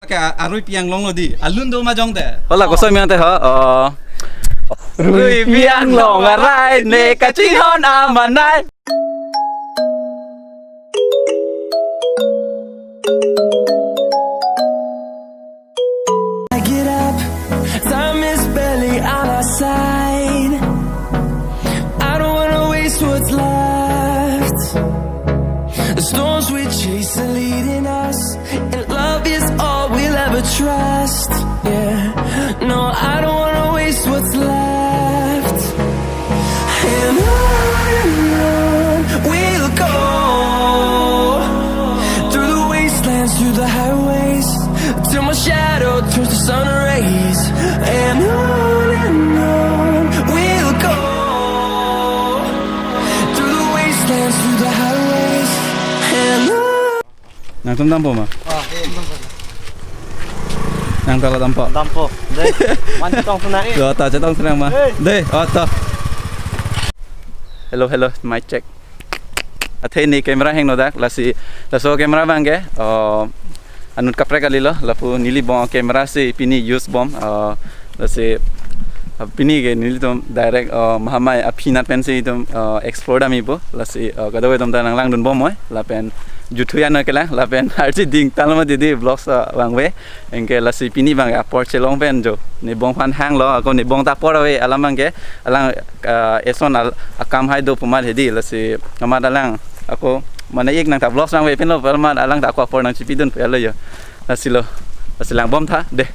Karbi ANGLONG I alun do majong te. Hola, có soi miệng thế hả? Karbi ANGLONG I ne ka ching hon amanai. I get up, time is barely on our side. I don't wanna waste what's left. The storms we chase are leading us, and love is all we'll ever trust. Yeah, no, I don't wanna waste what's left. And on we'll go, through the wastelands, through the highways, till my shadow turns to sun rays. And on we'll go, through the wastelands, through the highways. And on. Nang tum dampo ma. Nang tala dampo. Dampo. Deh, mandi tong sunai. Lo ta cha tong senang ma. Deh, ta. Hello, mic check. Athei ni camera hang no dak lasi laso camera bange. Anut kapre kali lo lapu nili bom camera se pini use bom lasi pini ge nili tom direct mahamai apina pen se tom explore dami bo lasi kadawe tom tanang lang dun bom moi la pen juthuya no kela la pen archi ding talma didi vlogs wangwe engke lasi pini bang apor chelong pen jo ni bong phan hang lo ko ni bong ta porawe alamange alang eson akam hai do pumal hedi lasi amad alang ako mana ek nang ta vlogs nang we pen lo palma alang ta ko por nang chipidun pe lo yo lasi lang bom tha de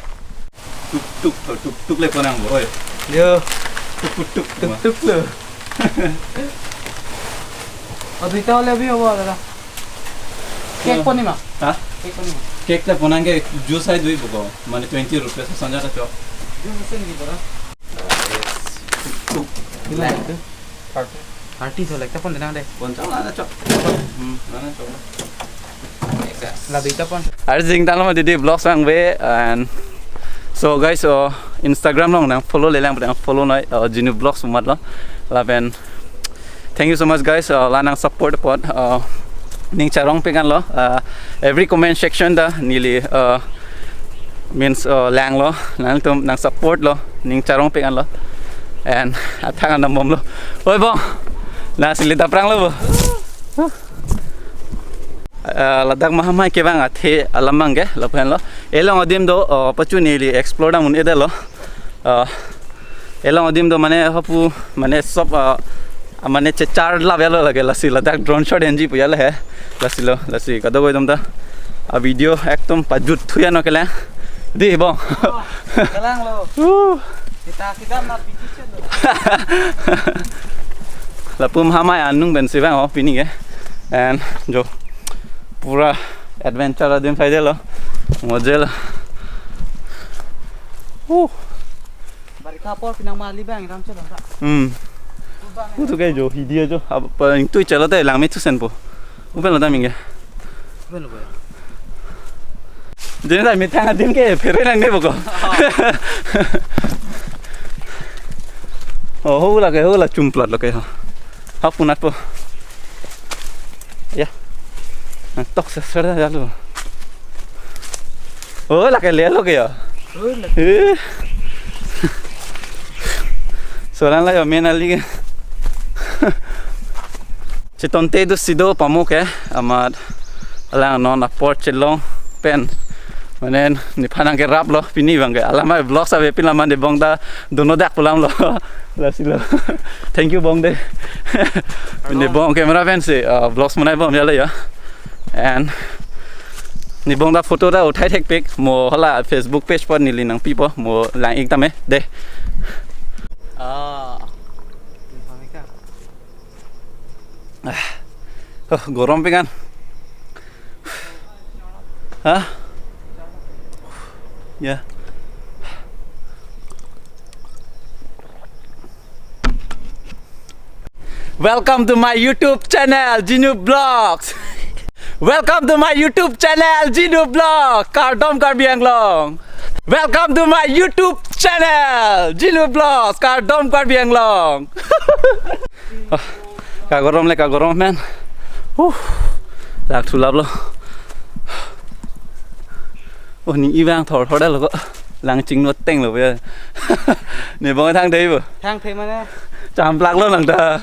tuk le ponang boy yo tuk le Aduh itu oleh biar apa ada? Cake pun ni mah? ha Cake pun ni mah? cake la ponange juice hai dui boko mane 20 rupees sanja ta cho Jual mesin ni pura. tuk Bila itu? Party tu lekta pun denang deh. poncha la cho na cho Lalu itu pun. Arjing talma didi vlogs ang we and so guys Instagram long nang follow le lang follow noi genuvlogs mat lo la pen thank you so much guys la nang support pot ning charong pengan lo every comment section da nili means lang lo nang tum nang support lo ning charong pengan lo and athangan nam bom lo oi bong na silita prang lo bo ladak mahamai ke bang athe alamang ge lapen lo elong odim do opportunity explore da mun edelo elong odim do mane hapu mane sob mane char la velo lage lasi ladak drone shot enji puyala hai lasi kado goi dum da a video ekdom pajut thuya no kela di bong Kelang lo. Kita nak biji cendo. lapum hamai anung ben sibang ho pini ge and jo pura adventure adim faide lo mojel Barika por pinang mali bang ram cendo tak. Itu kayak jo hidia jo apa yang tu celo teh lang me tu sen po upen lo da minge Betul boy. jadi tak mitang adim ke fere nang ne boko oh hula cumplot lo kayak ha punat po ya tok sesera jalu oh la kayak lelo kayak soalan lah ya menali ke si tonte do sido pamuk amat alang non aport chelong pen manen ni panang ke rap lo pini bang ke alama vlog sa pin laman de bong da dono dak pulang lo la silo thank you bong de ni bong camera pen se vlogs manai bom ya ya and ni bong da photo da uthai thek pic mo hala Facebook page por ni linang pi po mo lang ik tame de গরম পেগান হ্যাঁ yeah welcome to my YouTube channel genuvlogs welcome to my YouTube channel genuvlogs Karbi ANGLONG welcome to my YouTube channel genuvlogs Karbi ANGLONG Kagorong man Lag tulab lo ô ní ivang thor thor đó là có làng chính nó teng rồi bây giờ này bong thang đấy bữa ทางเพมาแน่ chạm lạc luôn lằng ta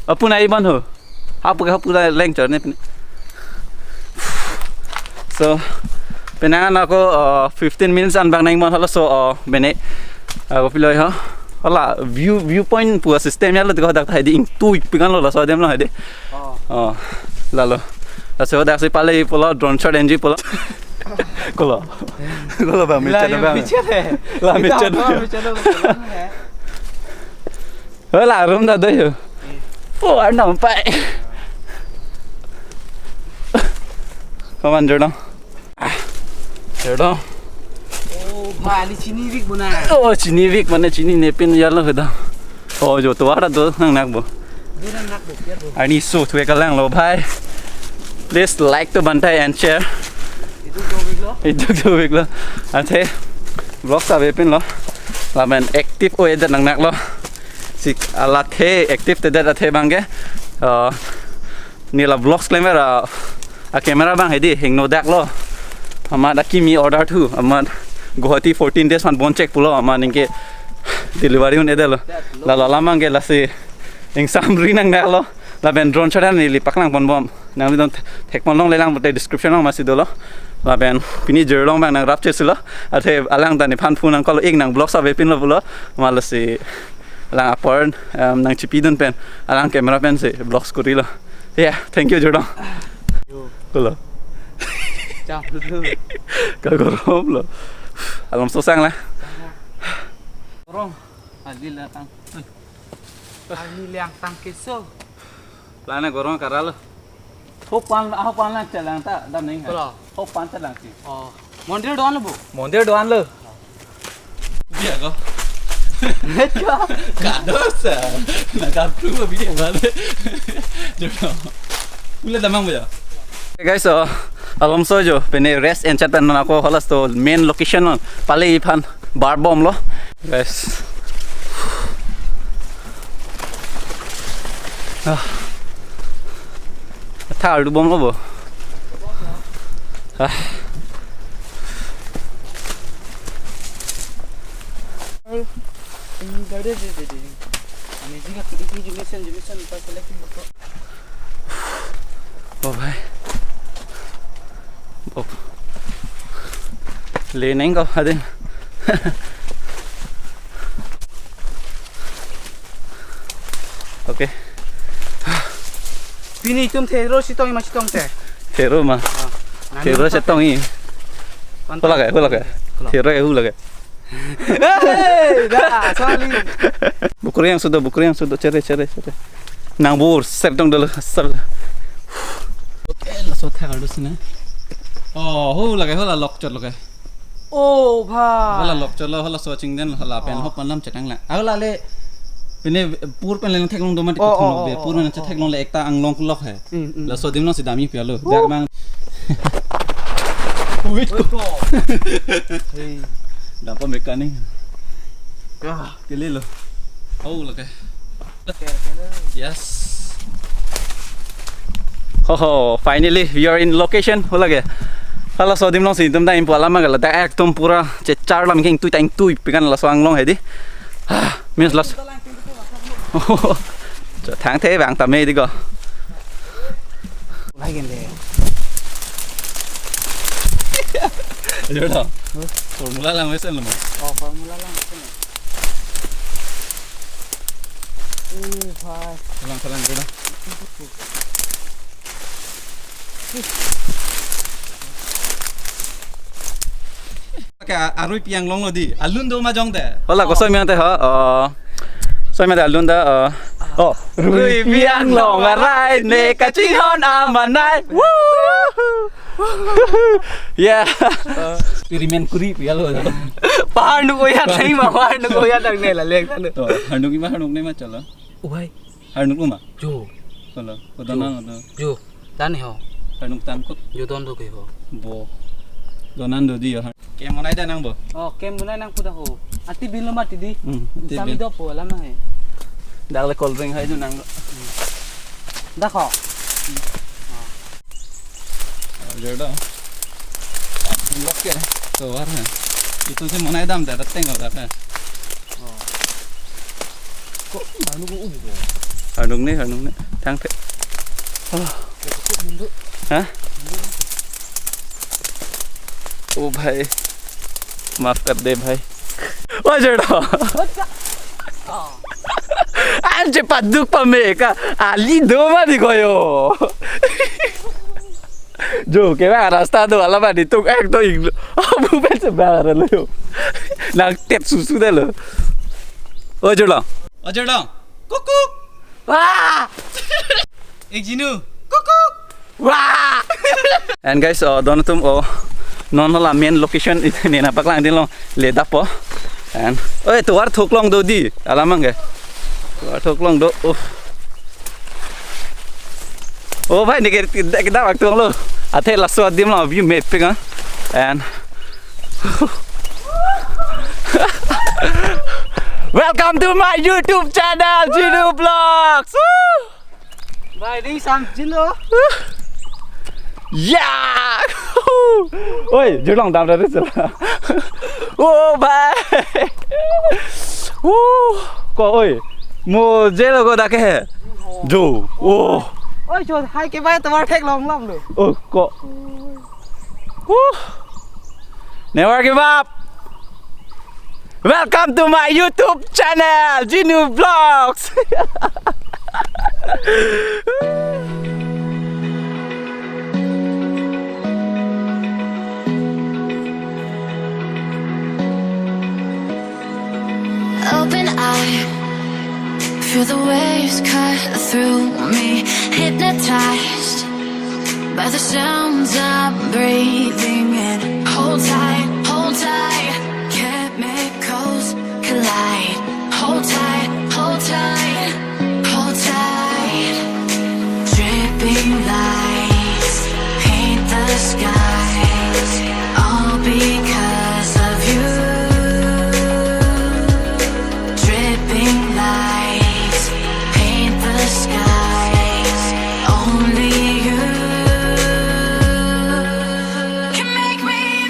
ở pu này ban hử hấp pu này lên trở này so bên này nó có 15 minutes ăn bằng này mà nó so bên này có phi lời hả đó là viewpoint của system nhá là có đặc thải định tui pingan là so dem là đấy là so đặc sẽ palai pola drone shot engine pola Kalau bah micet bah. Lah micet. Lah rum dah deh. Oh, anh nampak. Come on, Jordan. Jordan. Oh, bali chini vik buna. Oh, chini vik mana chini nepin jalan sudah. Oh, jo tu ada tu nang nak bu. Ani so tu ekalang lo bhai. Please like to bantai and share. Itu việc lo, anh thấy vlog sao về pin lo, là mình active ôi đất nặng lo, chỉ là thế active từ đất là thế bằng cái,นี่là vlog camera, camera bang hedi hình nó đẹp lo, ama đã kimi order thu, ama Guwahati 14 days man bon check pulo, ama ningke delivery un ede lo, la lamang ke la si, ing samri nang đẹp lo, là bên drone shot này lipak lang bon bom, nang li don thek mon long le lang botei description long masih do lo. Là bên pini giờ long bằng nàng rap chết sila, ở thế alang tani phan phu nàng có lo nàng blog sao về pin lo pulo, mà là si alang apart nàng chipi dun pen, alang camera pen si blog skori lo, yeah thank you Jordan, pulo, chào, cái gorom lo, alam susang lah, gorom, adil datang, adil yang tang keso, lana gorom karal lo. Hop pan lang chalang ta dam nahi hai hop pan chalang ki mondir doan lo bu mondir doan lo Dia ko. Kadosa. Nak approve video bale. Jordan. Ula damang ba? guys so alam so jo pene rest and chat pen ako halas to main location on pale phan bar bomb lo guys thảo bom lo bo oh bhai oh le nahi ko adin okay pini tum thero sitong ma sitong te thero mà thero sẽ tông ý hula cái thero cái hula cái dah sorry bukur yang sudah cere nang bur set dong dulu asal Okay, là số theo đó xin. Hula cái hula lock chốt lo cái. oh bha Hula lock chốt lo hula số ching den hula pen hop pan lam chatang la. Hula le Pine pur pen leng thek long domatic thong lo be pur men thek long le ekta anglong lock hai. La so dim no si dami pia lo. Jak bang. Wait ko. Hey. Dapat mekanik. Cái lên rồi. Oh là cái. Yes. Finally we are in location hula cái hala so dim long si tum da in pala ma gala ta ekdom pura che char lam king tui pikan la so anglong hai di means las tháng thế vàng tầm mê đi cơ lại gần đây Nhớ đâu formula lang mấy sen luôn formula lang bhai Salang cái đó cái arui piang long lo di alun do ma jong de hola có soi miang te hả soi miang te alun da rui piang long arai ne ka ching hon amanai yeah experiment kuri pia lo pahar nu ko yaad nahi ma pahar nu ko yaad ne la lek tan harnuk ki ma harnuk ne ma chalo oi harnuk ma jo chalo ko dana no jo tan ho harnuk tan ko jo don do ke ho bo donan do di ke monai da nang bo kem bunai nang puda ho ati bil ma ti di sami do po la ma he dak le cold drink hai ju nang da kho Rồi đó. lock ke to war ha itu sih monai dam dah dateng kau dah kan kok anu ko ubi ko Hanung nih thang thế hả ô भाई माफ कर दे भाई ôi trời đó anh chỉ bắt được pa mẹ cả ali do mà đi coi yo dù cái bà rasta đó là bà đi tung anh tôi hình bu bên sẽ bà rồi luôn nàng tép su đây rồi ôi trời đó kukuk wah ek jinu kukuk wah and guys donatum non là main location ini napak lang din long leda po and oi tuar thok long do di alamang ge tuar thok long do oh bhai ni ke da waktu lo athe la so dim lo view map ping and welcome to my YouTube channel genuvlogs bhai đi sang jino yeah ôi dữ lòng đam ra đấy rồi ô bài có ơi mua dễ là có đã cái dù ô ôi trời hai cái vai tao thét lòng lắm rồi có never give up welcome to my YouTube channel genuvlogs Open eye, feel the waves cut through me, hypnotized by the sounds I'm breathing in. Hold tight, chemicals collide. Hold tight, hold tight, hold tight. Dripping lights paint the skies, all because of you. Lights paint the skies. Only you can make me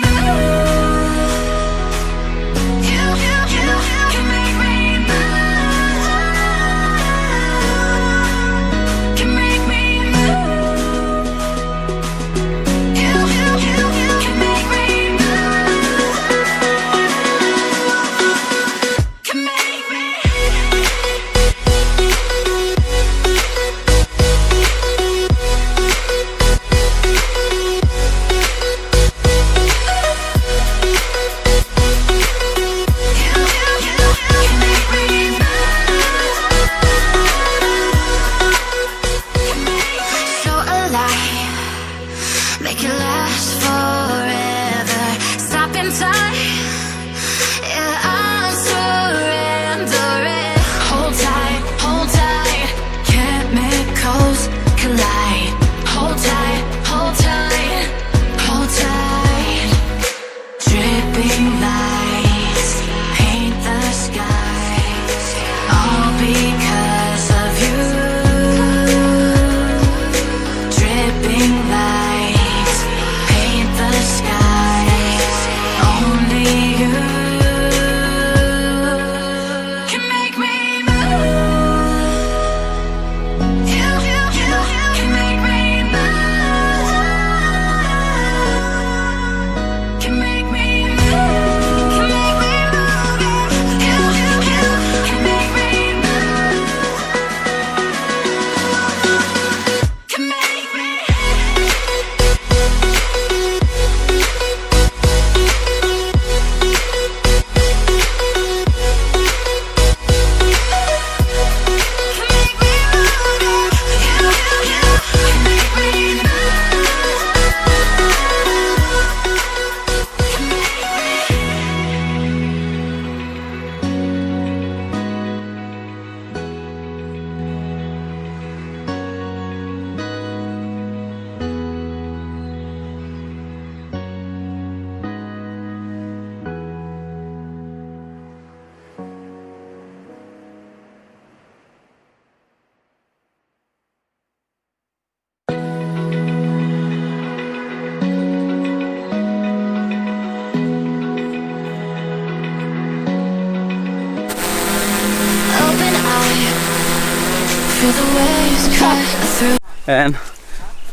the waves cut through. And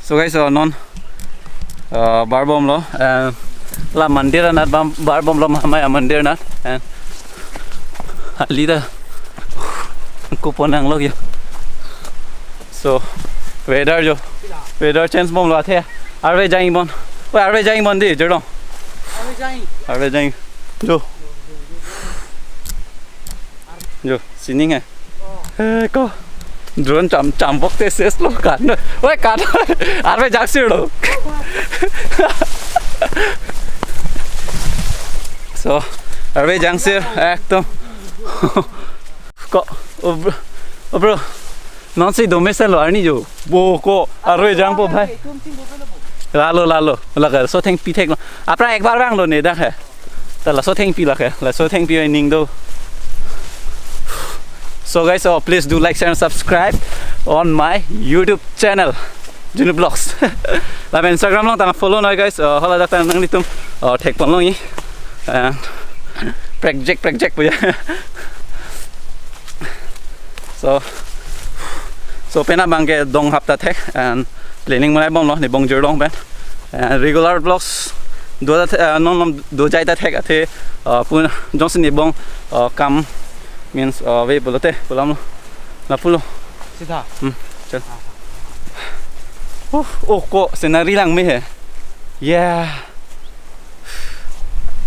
so guys, non bar bomb lo and la mandir na bar bomb lo maya mandir na and leader coupon ang log yo. So weather change bomb lo the arve jaing bon oi arve jaing bon di jero arve jaing jo sining hai ko drone cham bok te ses lo kan oi kan arve jak siro so arve jang sir ekdom ko bro non si domesel lo arni jo bo ko arve jang po bhai lalo laga so theng pi thek lo apna ek bar bang lo ne dak hai ta la so theng pi la hai la so theng pi ning do. So guys, please do like, share and subscribe on my YouTube channel, genuvlogs. Lah Instagram long tang follow na guys. Hala dak tang nang litum thek pon long yi. And project punya. So pena bangke dong hapta thek and planning mulai bom lo ni bong jer dong ben. And regular vlogs do jai ta thek athe pun johnson ni bong kam means way bolote bolam na pulo सीधा चल को scenery lang me hai yeah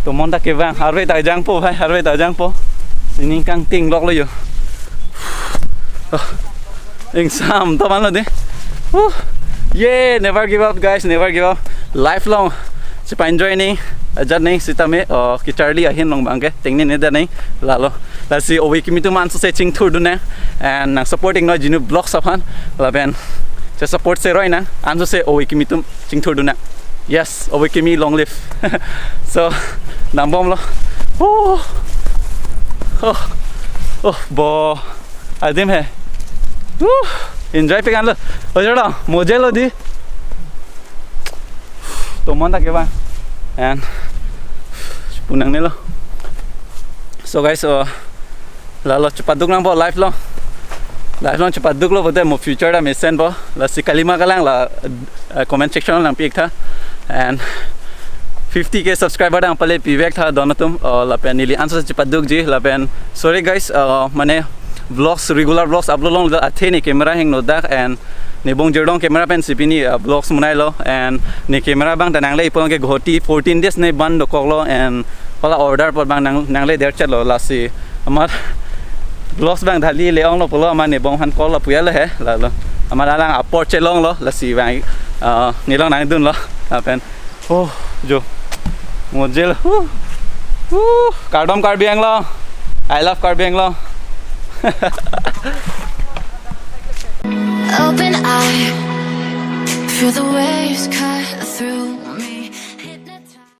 to monta ke bang harve ta jang po bhai harve ta jang po ning kang ting lok lo yo exam to man lo de yeah never give up guys, never give up, lifelong sipa enjoy ni ajat nei sita me ki Charlie ahin long bangke tingni ne da nei lalo la si owi kimi tu man so se ching thur du na and supporting no genuvlogs aphan la benจะ support se roi na an so se owi kimi tu ching thur du na yes owi kimi long live so nam bom lo bo adim hai enjoy pe gan lo ojora moje lo di to mon ta ke ba and punang nilo. So guys, lalo cepat duk lang po live long cepat duk lo bote mo future da mesen po la si kalima ka lang la comment section lang piek tha and 50k subscriber dang pale pivek tha donatum la pen nili answer cepat duk ji la pen sorry guys mane vlogs regular vlogs upload long da athe ni camera heng no dak and ni bong jerdong camera pen sipini vlogs munai lo and ni camera bang tanang le ipong ke ghoti 14 days ne ban do koklo and pala order por bang nang le der chalo la si amar vlogs bang dhali le ong lo polo amar ni bong han call la puya le he la lo amar lang aport chelong lo la si bang ni long nang dun lo pen jo mojel Karbi ANGLONG I love Karbi ANGLONG Open eye, feel the waves cut